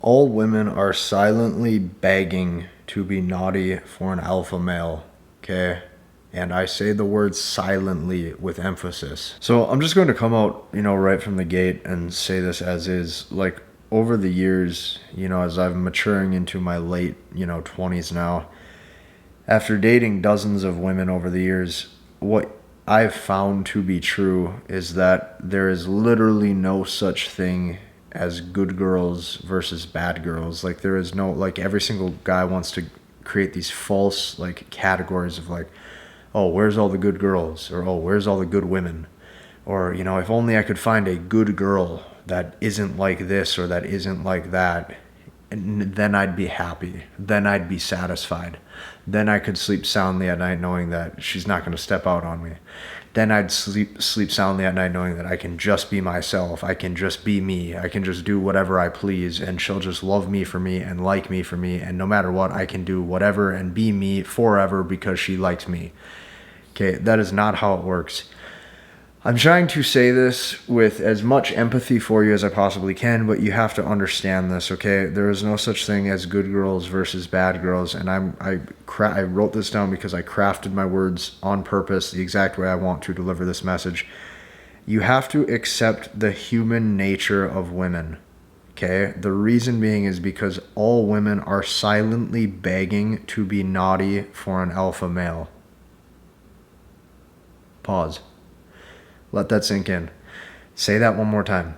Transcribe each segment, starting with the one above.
All women are silently begging to be naughty for an alpha male, okay? And I say the word silently with emphasis. So I'm just going to come out, right from the gate and say this as is. Like, over the years, as I'm maturing into my late, 20s now, after dating dozens of women over the years, what I've found to be true is that there is literally no such thing as good girls versus bad girls. Like, there is no, like, every single guy wants to create these false, like, categories of, like, oh, where's all the good girls? Or, oh, where's all the good women? Or, if only I could find a good girl that isn't like this or that isn't like that, and then I'd be happy. Then I'd be satisfied. Then I could sleep soundly at night knowing that she's not going to step out on me. Then I'd sleep soundly at night knowing that I can just be myself. I can just be me. I can just do whatever I please, and she'll just love me for me and like me for me. And no matter what, I can do whatever and be me forever because she likes me. Okay, that is not how it works. I'm trying to say this with as much empathy for you as I possibly can, but you have to understand this, okay? There is no such thing as good girls versus bad girls, and I wrote this down because I crafted my words on purpose the exact way I want to deliver this message. You have to accept the human nature of women, okay? The reason being is because all women are silently begging to be naughty for an alpha male. Pause. Let that sink in. Say that one more time.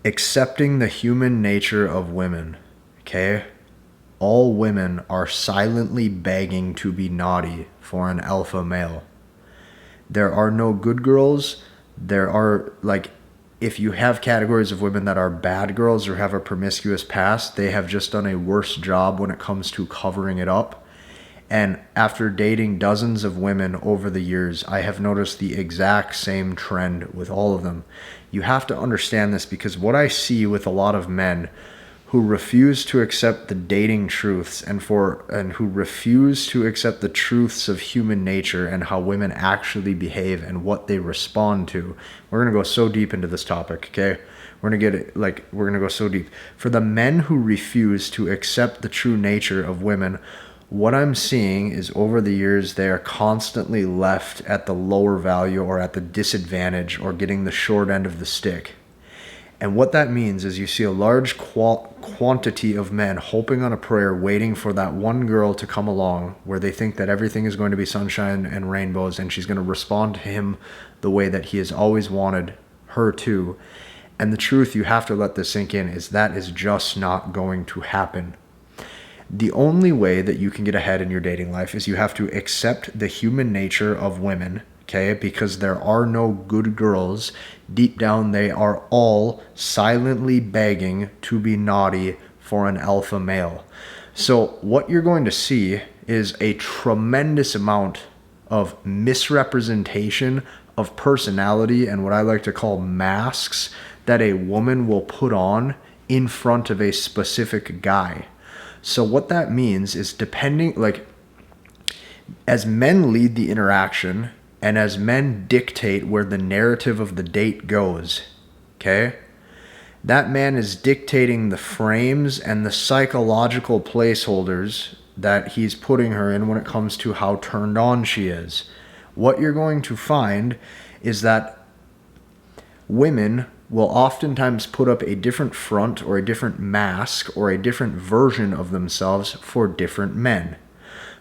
Accepting the human nature of women, okay? All women are silently begging to be naughty for an alpha male. There are no good girls. There are, like, if you have categories of women that are bad girls or have a promiscuous past, they have just done a worse job when it comes to covering it up. And after dating dozens of women over the years, I have noticed the exact same trend with all of them. You have to understand this because what I see with a lot of men who refuse to accept the dating truths and who refuse to accept the truths of human nature and how women actually behave and what they respond to. We're going to go so deep into this topic, okay? We're going to go so deep. For the men who refuse to accept the true nature of women, what I'm seeing is over the years, they are constantly left at the lower value or at the disadvantage or getting the short end of the stick. And what that means is you see a large quantity of men hoping on a prayer, waiting for that one girl to come along where they think that everything is going to be sunshine and rainbows and she's going to respond to him the way that he has always wanted her to. And the truth, you have to let this sink in, is that is just not going to happen. The only way that you can get ahead in your dating life is you have to accept the human nature of women, okay? Because there are no good girls. Deep down, they are all silently begging to be naughty for an alpha male. So what you're going to see is a tremendous amount of misrepresentation of personality and what I like to call masks that a woman will put on in front of a specific guy. So what that means is as men lead the interaction and as men dictate where the narrative of the date goes, okay? That man is dictating the frames and the psychological placeholders that he's putting her in when it comes to how turned on she is. What you're going to find is that women will oftentimes put up a different front or a different mask or a different version of themselves for different men.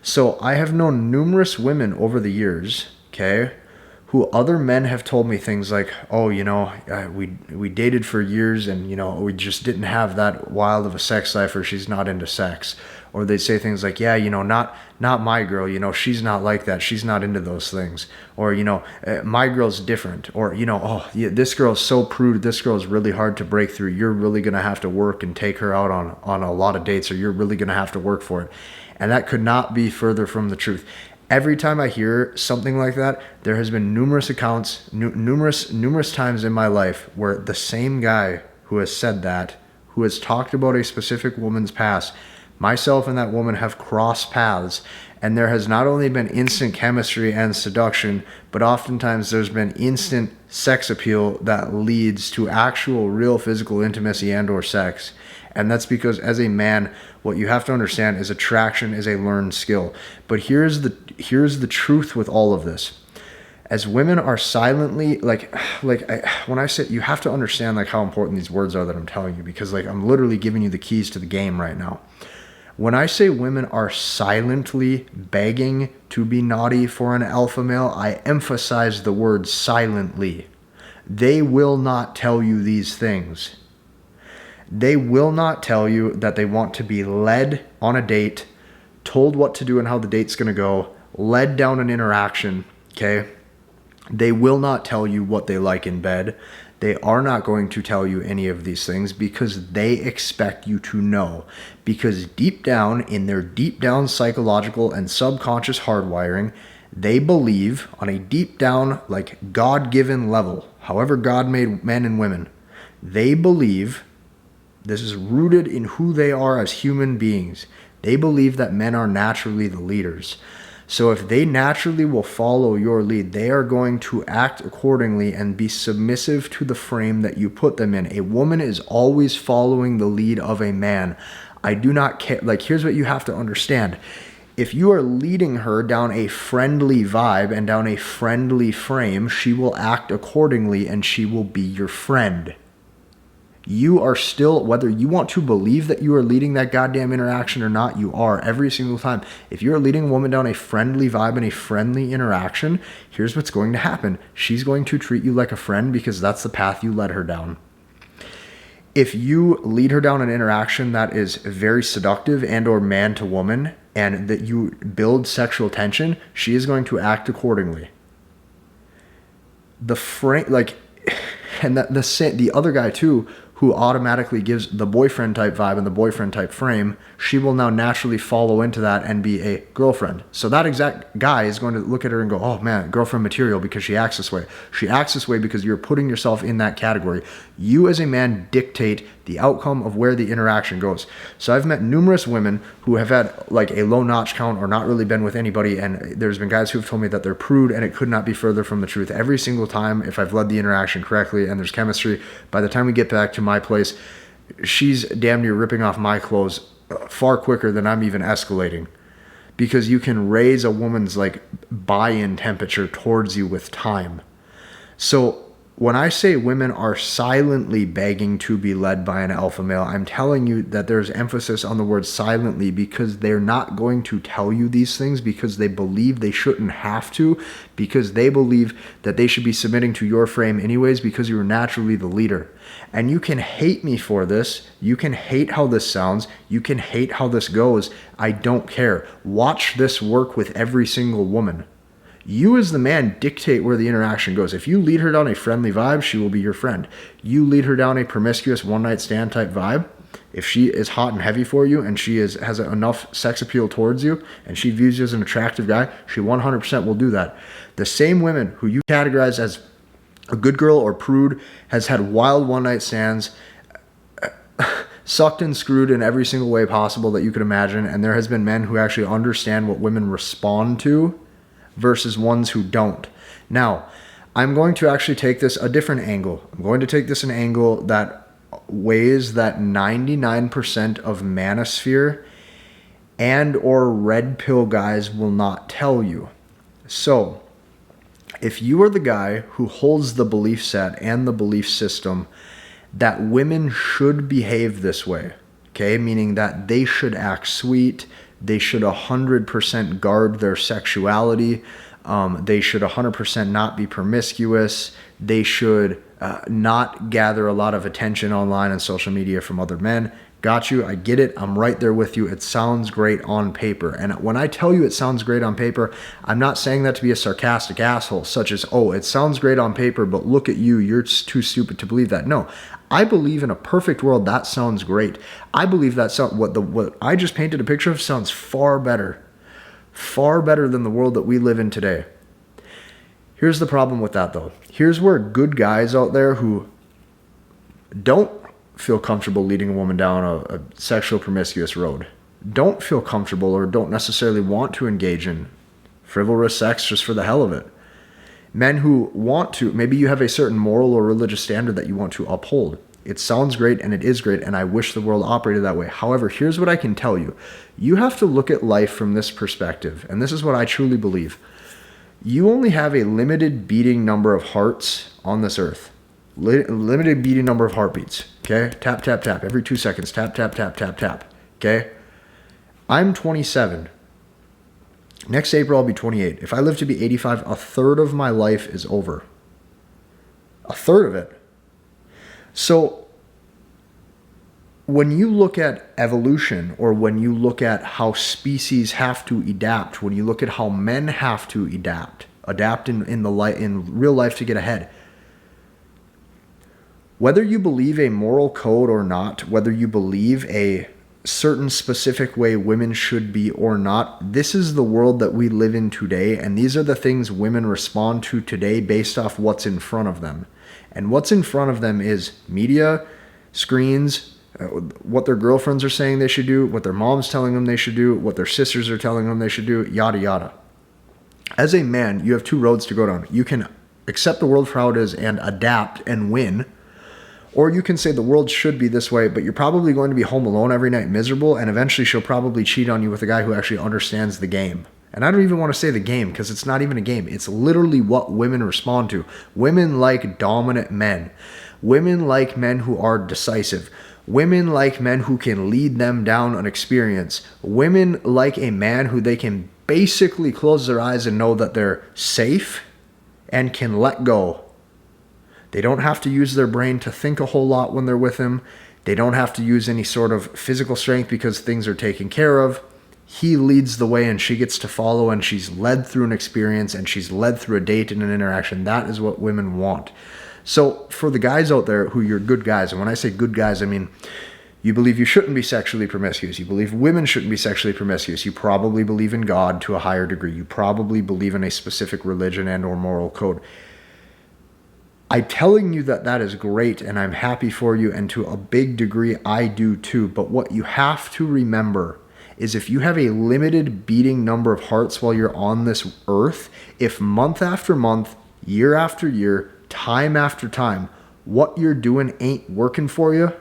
So I have known numerous women over the years, okay, who other men have told me things like, oh, we dated for years and, we just didn't have that wild of a sex life, or she's not into sex. Or they'd say things like, yeah, not my girl, she's not like that. She's not into those things. Or, my girl's different. Or, oh, yeah, this girl's so prude. This girl's really hard to break through. You're really going to have to work and take her out on a lot of dates, or you're really going to have to work for it. And that could not be further from the truth. Every time I hear something like that, there has been numerous accounts, numerous times in my life where the same guy who has said that, who has talked about a specific woman's past, myself and that woman have crossed paths, and there has not only been instant chemistry and seduction, but oftentimes there's been instant sex appeal that leads to actual real physical intimacy and or sex. And that's because as a man, what you have to understand is attraction is a learned skill. But here's the truth with all of this. As women are silently, when I say, you have to understand like how important these words are that I'm telling you, because like I'm literally giving you the keys to the game right now. When I say women are silently begging to be naughty for an alpha male, I emphasize the word silently. They will not tell you these things. They will not tell you that they want to be led on a date, told what to do and how the date's going to go, led down an interaction, okay? They will not tell you what they like in bed. They are not going to tell you any of these things because they expect you to know. Because deep down, in their deep down psychological and subconscious hardwiring, they believe on a deep down, like God-given level, however God made men and women, they believe, this is rooted in who they are as human beings, they believe that men are naturally the leaders. So if they naturally will follow your lead, they are going to act accordingly and be submissive to the frame that you put them in. A woman is always following the lead of a man. I do not care. Like, here's what you have to understand. If you are leading her down a friendly vibe and down a friendly frame, she will act accordingly and she will be your friend. You are still, whether you want to believe that you are leading that goddamn interaction or not, you are every single time. If you're leading a woman down a friendly vibe and a friendly interaction, here's what's going to happen. She's going to treat you like a friend because that's the path you led her down. If you lead her down an interaction that is very seductive and or man to woman and that you build sexual tension, she is going to act accordingly. And the other guy too, who automatically gives the boyfriend type vibe and the boyfriend type frame, she will now naturally follow into that and be a girlfriend. So that exact guy is going to look at her and go, oh man, girlfriend material because she acts this way. She acts this way because you're putting yourself in that category. You as a man dictate the outcome of where the interaction goes. So I've met numerous women who have had like a low notch count or not really been with anybody, and there's been guys who've told me that they're prude, and it could not be further from the truth. Every single time, if I've led the interaction correctly and there's chemistry, by the time we get back to my place, she's damn near ripping off my clothes far quicker than I'm even escalating, because you can raise a woman's like buy-in temperature towards you with time. So when I say women are silently begging to be led by an alpha male, I'm telling you that there's emphasis on the word silently, because they're not going to tell you these things because they believe they shouldn't have to, because they believe that they should be submitting to your frame anyways because you're naturally the leader. And you can hate me for this. You can hate how this sounds. You can hate how this goes. I don't care. Watch this work with every single woman. You as the man dictate where the interaction goes. If you lead her down a friendly vibe, she will be your friend. You lead her down a promiscuous one-night stand type vibe, if she is hot and heavy for you and she has enough sex appeal towards you and she views you as an attractive guy, she 100% will do that. The same women who you categorize as a good girl or prude has had wild one-night stands, sucked and screwed in every single way possible that you could imagine, and there has been men who actually understand what women respond to versus ones who don't. Now, I'm going to actually take this a different angle. I'm going to take this an angle that weighs that 99% of manosphere and or red pill guys will not tell you. So, if you are the guy who holds the belief set and the belief system that women should behave this way, okay, meaning that they should act sweet, they should 100% guard their sexuality, they should 100% not be promiscuous, they should not gather a lot of attention online and social media from other men. Got you. I get it. I'm right there with you. It sounds great on paper. And when I tell you it sounds great on paper, I'm not saying that to be a sarcastic asshole, such as, oh, it sounds great on paper, but look at you. You're too stupid to believe that. No, I believe in a perfect world that sounds great. I believe that what I just painted a picture of sounds far better than the world that we live in today. Here's the problem with that, though. Here's where good guys out there who don't feel comfortable leading a woman down a sexual promiscuous road, don't feel comfortable or don't necessarily want to engage in frivolous sex just for the hell of it. Men who want to, maybe you have a certain moral or religious standard that you want to uphold. It sounds great and it is great, and I wish the world operated that way. However, here's what I can tell you. You have to look at life from this perspective, and this is what I truly believe. You only have a limited beating number of hearts on this earth. Limited beating number of heartbeats. Okay? Tap, tap, tap. Every 2 seconds. Tap, tap, tap, tap, tap. Okay? I'm 27. Next April, I'll be 28. If I live to be 85, a third of my life is over. A third of it. So, when you look at evolution, or when you look at how species have to adapt, when you look at how men have to adapt in real life to get ahead, whether you believe a moral code or not, whether you believe a certain specific way women should be or not, this is the world that we live in today, and these are the things women respond to today based off what's in front of them. And what's in front of them is media, screens, what their girlfriends are saying they should do, what their mom's telling them they should do, what their sisters are telling them they should do, yada yada. As a man, you have 2 roads to go down. You can accept the world for how it is and adapt and win, or you can say the world should be this way, but you're probably going to be home alone every night miserable, and eventually she'll probably cheat on you with a guy who actually understands the game. And I don't even want to say the game, because it's not even a game. It's literally what women respond to. Women like dominant men. Women like men who are decisive. Women like men who can lead them down an experience. Women like a man who they can basically close their eyes and know that they're safe and can let go. They don't have to use their brain to think a whole lot when they're with him. They don't have to use any sort of physical strength because things are taken care of. He leads the way and she gets to follow, and she's led through an experience and she's led through a date and an interaction. That is what women want. So for the guys out there who you're good guys, and when I say good guys, I mean you believe you shouldn't be sexually promiscuous. You believe women shouldn't be sexually promiscuous. You probably believe in God to a higher degree. You probably believe in a specific religion and or moral code. I'm telling you that that is great, and I'm happy for you, and to a big degree I do too. But what you have to remember is if you have a limited beating number of hearts while you're on this earth, if month after month, year after year, time after time, what you're doing ain't working for you,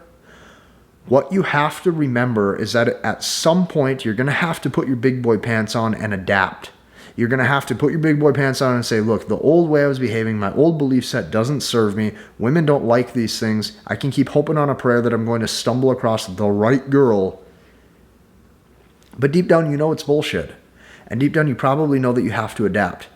what you have to remember is that at some point you're going to have to put your big boy pants on and adapt. You're going to have to put your big boy pants on and say, look, the old way I was behaving, my old belief set doesn't serve me. Women don't like these things. I can keep hoping on a prayer that I'm going to stumble across the right girl. But deep down, you know it's bullshit. And deep down, you probably know that you have to adapt.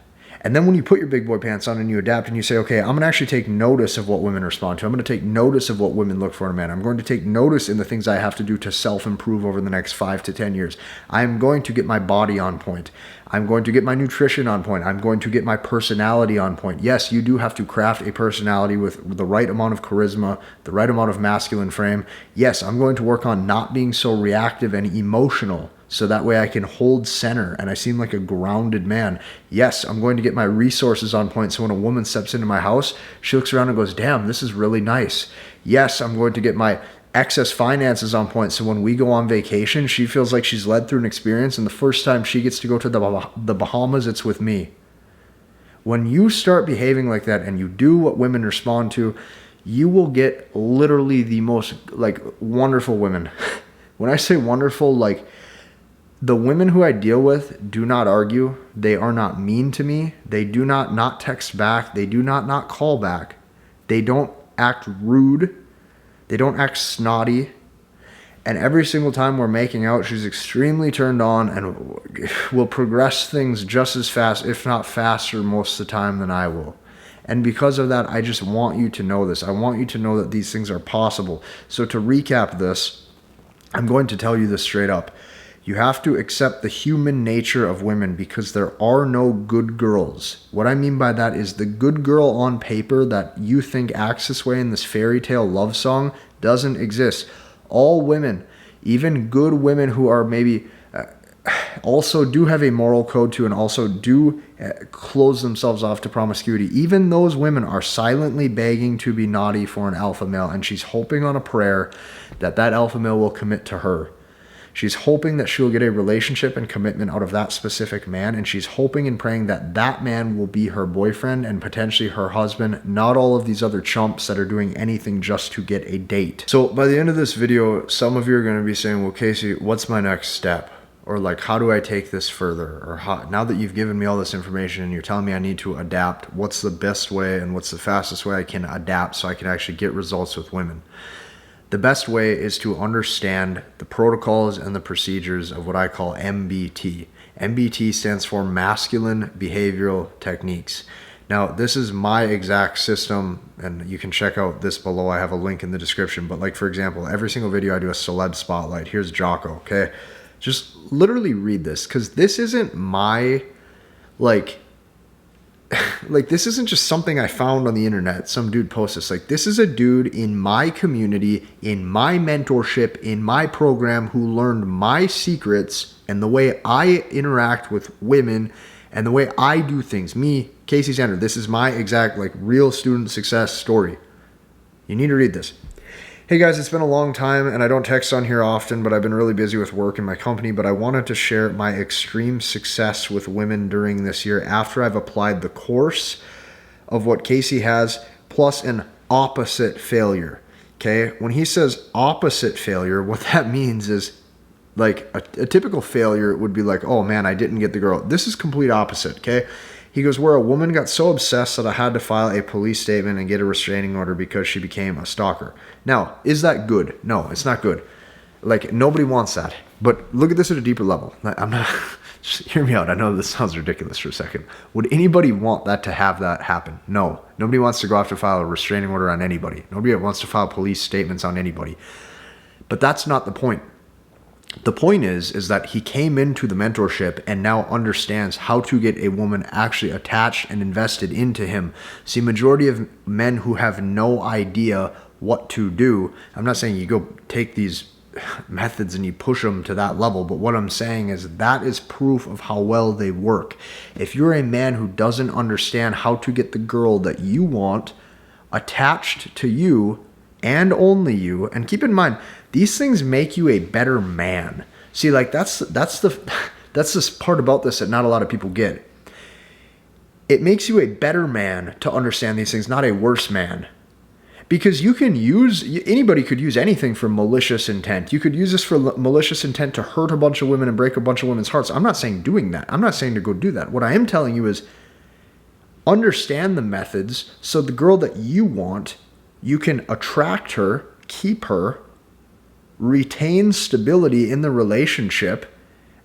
And then when you put your big boy pants on and you adapt and you say, okay, I'm going to actually take notice of what women respond to. I'm going to take notice of what women look for in a man. I'm going to take notice in the things I have to do to self-improve over the next 5 to 10 years. I'm going to get my body on point. I'm going to get my nutrition on point. I'm going to get my personality on point. Yes, you do have to craft a personality with the right amount of charisma, the right amount of masculine frame. Yes, I'm going to work on not being so reactive and emotional, so that way I can hold center and I seem like a grounded man. Yes, I'm going to get my resources on point so when a woman steps into my house, she looks around and goes, damn, this is really nice. Yes, I'm going to get my excess finances on point so when we go on vacation, she feels like she's led through an experience, and the first time she gets to go to the Bahamas, it's with me. When you start behaving like that and you do what women respond to, you will get literally the most wonderful women. When I say wonderful, the women who I deal with do not argue. They are not mean to me. They do not text back. They do not call back. They don't act rude. They don't act snotty. And every single time we're making out, she's extremely turned on and will progress things just as fast, if not faster, most of the time than I will. And because of that, I just want you to know this. I want you to know that these things are possible. So to recap this, I'm going to tell you this straight up. You have to accept the human nature of women because there are no good girls. What I mean by that is the good girl on paper that you think acts this way in this fairy tale love song doesn't exist. All women, even good women who are maybe also do have a moral code too and also do close themselves off to promiscuity, even those women are silently begging to be naughty for an alpha male, and she's hoping on a prayer that that alpha male will commit to her. She's hoping that she'll get a relationship and commitment out of that specific man, and she's hoping and praying that that man will be her boyfriend and potentially her husband, not all of these other chumps that are doing anything just to get a date. So by the end of this video, some of you are going to be saying, well, Casey, what's my next step? Or like, how do I take this further? Or how, now that you've given me all this information and you're telling me I need to adapt, what's the best way and what's the fastest way I can adapt so I can actually get results with women? The best way is to understand the protocols and the procedures of what I call MBT. MBT stands for Masculine Behavioral Techniques. Now, this is my exact system, and you can check out this below. I have a link in the description. But like, for example, every single video I do a celeb spotlight. Here's Jocko, okay? Just literally read this, because this isn't my, like this isn't just something I found on the internet. Some dude posted this. Like, this is a dude in my community, in my mentorship, in my program, who learned my secrets and the way I interact with women and the way I do things. Me, Casey Zander, this is my exact, like, real student success story. You need to read this. Hey guys, it's been a long time and I don't text on here often, but I've been really busy with work in my company, but I wanted to share my extreme success with women during this year after I've applied the course of what Casey has, plus an opposite failure. Okay, when he says opposite failure, what that means is, like, a typical failure would be like, oh man, I didn't get the girl. This is complete opposite, okay? He goes, where a woman got so obsessed that I had to file a police statement and get a restraining order because she became a stalker. Now, is that good? No, it's not good. Like, nobody wants that. But look at this at a deeper level. I'm not, just hear me out. I know this sounds ridiculous for a second. Would anybody want that to have that happen? No. Nobody wants to go have to file a restraining order on anybody. Nobody wants to file police statements on anybody. But that's not the point. The point is that he came into the mentorship and now understands how to get a woman actually attached and invested into him. See, majority of men who have no idea what to do, I'm not saying you go take these methods and you push them to that level, but what I'm saying is that is proof of how well they work. If you're a man who doesn't understand how to get the girl that you want attached to you and only you, and keep in mind, these things make you a better man. See, like, that's this part about this that not a lot of people get. It makes you a better man to understand these things, not a worse man. Because you can use, anybody could use anything for malicious intent. You could use this for malicious intent to hurt a bunch of women and break a bunch of women's hearts. I'm not saying doing that. I'm not saying to go do that. What I am telling you is understand the methods so the girl that you want, you can attract her, keep her, retain stability in the relationship,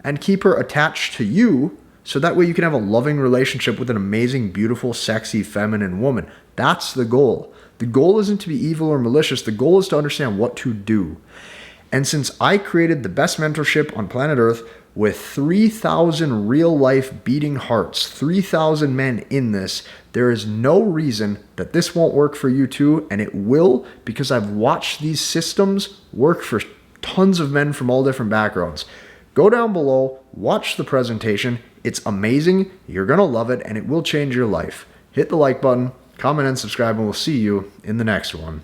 and keep her attached to you, so that way you can have a loving relationship with an amazing, beautiful, sexy, feminine woman. That's the goal. The goal isn't to be evil or malicious. The goal is to understand what to do. And since I created the best mentorship on planet Earth with 3,000 real-life beating hearts, 3,000 men in this, there is no reason that this won't work for you too, and it will, because I've watched these systems work for tons of men from all different backgrounds. Go down below, watch the presentation. It's amazing. You're going to love it, and it will change your life. Hit the like button, comment, and subscribe, and we'll see you in the next one.